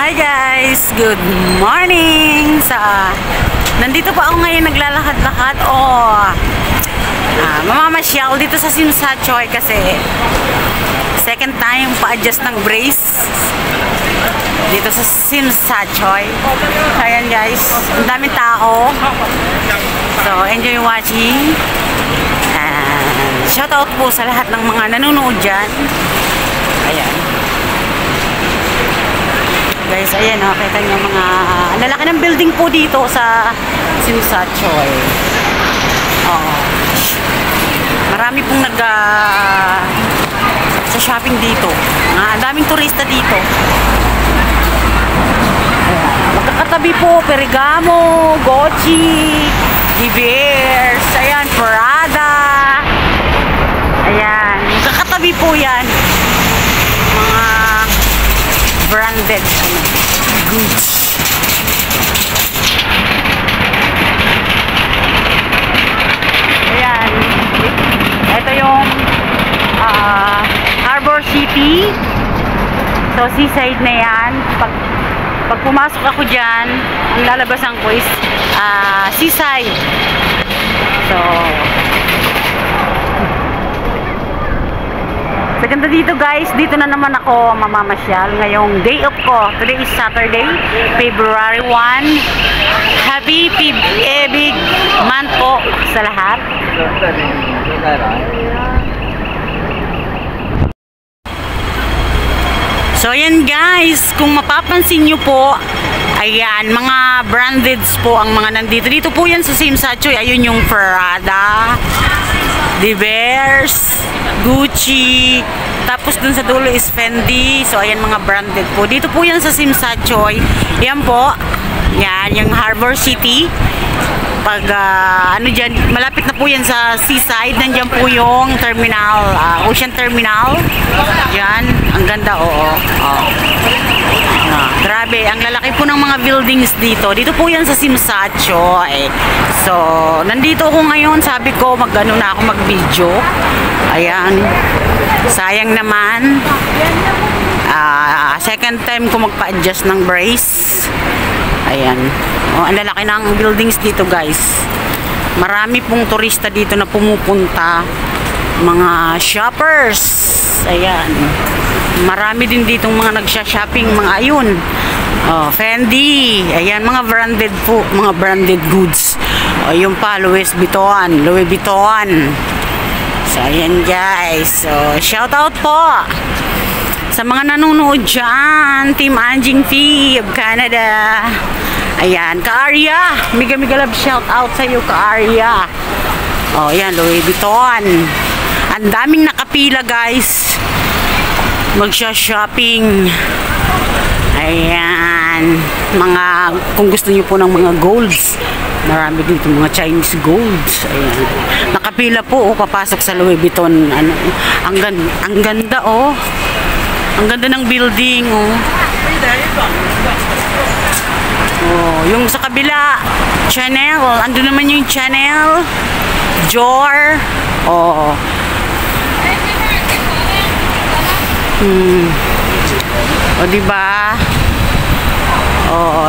Hi guys! Good morning! Nandito po ako ngayon naglalakad-lakad mamamasyal dito sa Simsachoy kasi second time pa-adjust ng brace dito sa Simsachoy. Ayan guys, ang daming tao. So, enjoy watching. And shout out po sa lahat ng mga nanonood dyan. Ayan. Guys, ayan o, kita nyo mga lalaki ng building po dito sa Simsachoy. Marami pong sa shopping dito. Ang daming turista dito. Magkakatabi po, Ferragamo, Gucci, De Beers, ayan, Prada. Ayan, magkakatabi po yan. Mga branded goods. Ayan. Ito yung Harbor City. So, seaside na yan. Pag pumasok ako dyan, ang lalabasan ko is seaside. So, sa ganda dito guys, dito na naman ako mamamasyal ngayong day off ko. Today is Saturday, February 1. Happy big month po sa lahat. So ayan guys, kung mapapansin nyo po, ayan, mga brandeds po ang mga nandito. Dito po yan sa Simsachoy. Ayun yung Prada, De Beers, Gucci, tapos dun sa dulo is Fendi. So ayan, mga branded po. Dito po yan sa Simsachoy. Yan po. Yan, yung Harbor City. Pag ano dyan, malapit na po yan sa seaside. Nandyan po yung terminal, Ocean Terminal. Yan, ang ganda, oo. Grabe, ang lalaki po ng mga buildings dito. Dito po yan sa Simsachoy. So, nandito ako ngayon. Sabi ko, mag-ano na ako mag-video. Ayan. Sayang naman. Second time ko magpa-adjust ng brace. Ayan. Ang lalaki ng buildings dito guys. Marami pong turista dito na pumupunta. Mga shoppers. Ayan. Marami din ditong mga nagsha-shopping, mga ayun. Fendi. Ayan, mga branded po, mga branded goods. Yung pa, Louis Vuitton. So, ayan guys. So, shout out po sa mga nanonood dyan. Team Anjing Fee of Canada. Ayan, Ka-Arya. Mega love shout out sa iyo, Ka-Arya. Ayan, Louis Vuitton. Ang daming nakapila guys. Magsha-shopping. Ayan. Kung gusto niyo po ng mga golds, marami dito mga Chinese golds. Ayan. Nakapila po, papasok sa Louis Vuitton. Ang ganda, Ang ganda ng building, yung sa kabila, Chanel. Andun naman yung Chanel. Dior. Diba?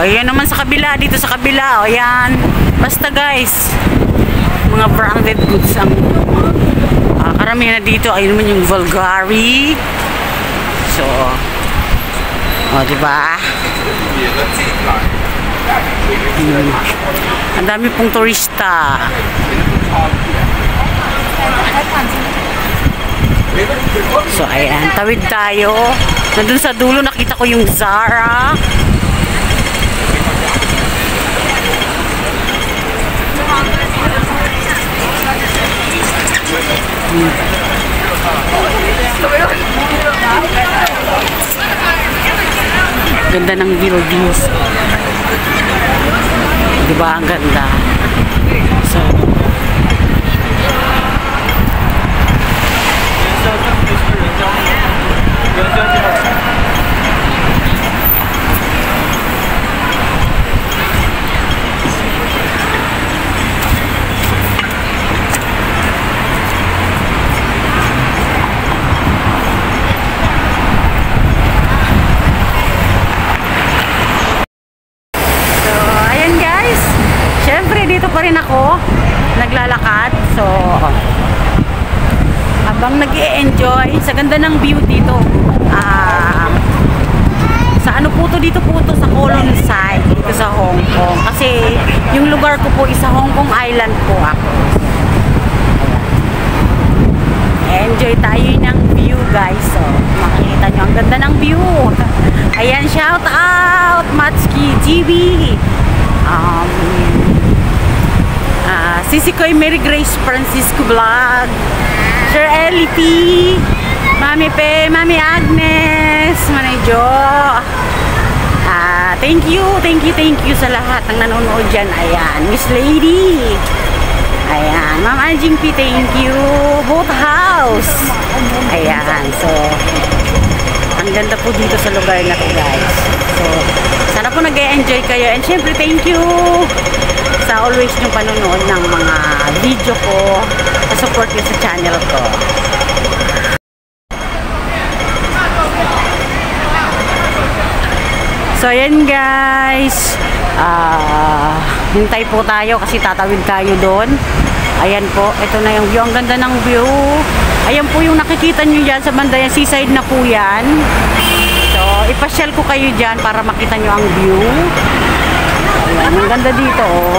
Yan naman sa kabila. Dito sa kabila, yan. Basta guys, mga branded goods ang karamihan na dito. Ayun naman yung Bulgari. So, diba? Ang dami pong turista. So, ayan. Tawid tayo. Nandun sa dulo, nakita ko yung Zara. Ganda ng buildings. Diba? Ang ganda. So, nag-e-enjoy sa ganda ng view dito. Sa ano po to, dito po to sa Colon side, dito sa Hong Kong. Kasi yung lugar ko po is sa Hong Kong Island po ako. Enjoy tayo ng view guys. So, makikita nyo ang ganda ng view. Ayan, shout out Matsuki TV. Sisi Koy Mary Grace Francisco Vlog, Sir Ellie P, Mami Pe, Mami Agnes, Manay Jo. Thank you sa lahat ng nanonood dyan. Ayan, Miss Lady. Ayan, Ma'am Anjing P, thank you. Boat House. Ayan, so ang ganda po dito sa lugar na to guys. So, sana po nag-e-enjoy kayo. And syempre, thank you sa always yung panonood ng mga video ko, sa support nyo sa channel ko. So ayan guys, hintay po tayo kasi tatawid tayo doon. Ayan po, ito na yung view, ang ganda ng view. Ayan po yung nakikita nyo dyan sa banda yan, seaside na po yan. So ipasyal ko kayo dyan para makita nyo ang view. Ayan, ang ganda dito oh.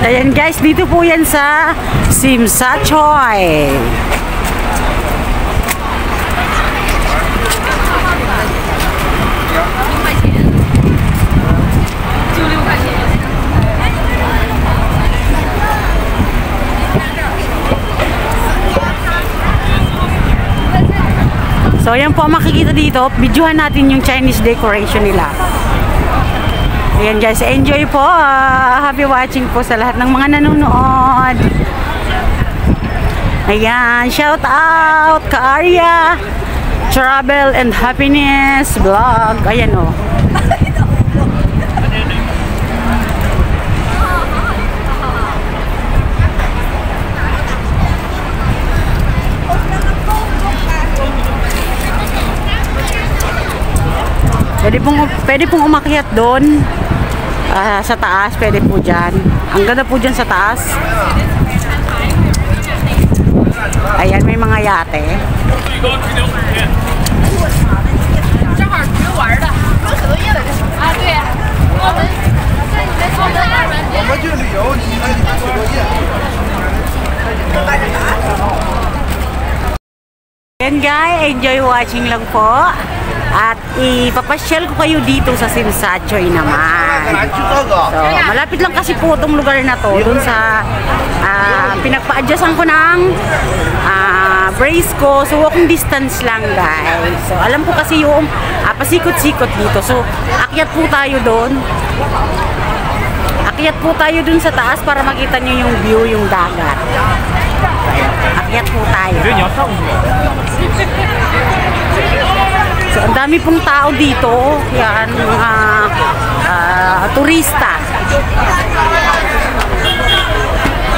Ayan guys, dito po yan sa Tsim Sha Tsui. So ayan po ang makikita dito, videohan natin yung Chinese decoration nila. Ayan guys, enjoy po. Happy watching po sa lahat ng mga nanonood. Ayan, shout out Ka-Arya Travel and Happiness Vlog. Ayan o. Pwede pong umakyat doon. Sa taas, pwede po dyan. Ang ganda po dyan sa taas. Ayan, may mga yate. Ayan guys, enjoy watching lang po. At ipapasyal ko kayo dito sa Tsim Sha Tsui naman. So, malapit lang kasi po itong lugar na to. Doon sa pinagpa-adjustan ko ng brace ko. So, walking distance lang guys. So, alam ko kasi yung pasikot-sikot dito. So, akyat po tayo doon. Akyat po tayo doon sa taas para makita nyo yung view, yung dagat. Akyat po tayo. So, ang dami pong tao dito. Yan, mga turista.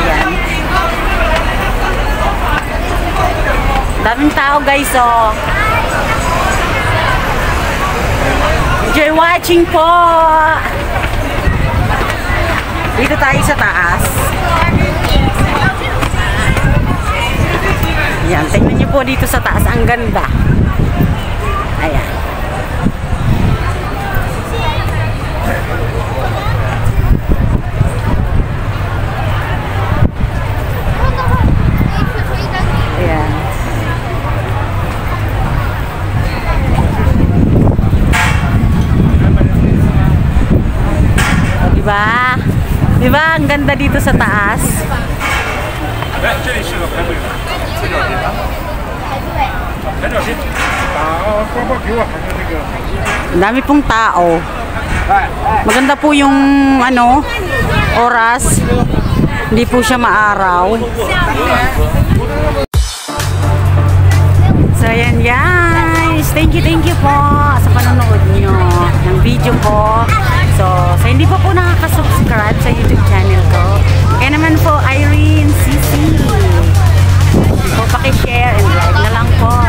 Yan. Daming tao guys, oh. Enjoy watching po. Dito tayo sa taas. Yan, tingnan niyo po dito sa taas. Ang ganda. Ayan. Ayan. Diba? Diba? Ang ganda dito sa taas. 来，这里是个排队的，三角形啊，三角形。光光给我还是那个。 Ang dami pong tao. Maganda po yung ano, oras. Hindi po siya maaraw. So ayan guys. Thank you po sa panonood nyo ng video ko. So sa hindi pa po nakaka-subscribe sa YouTube channel ko, kaya naman po Irene CC. So paki-share and like na lang po.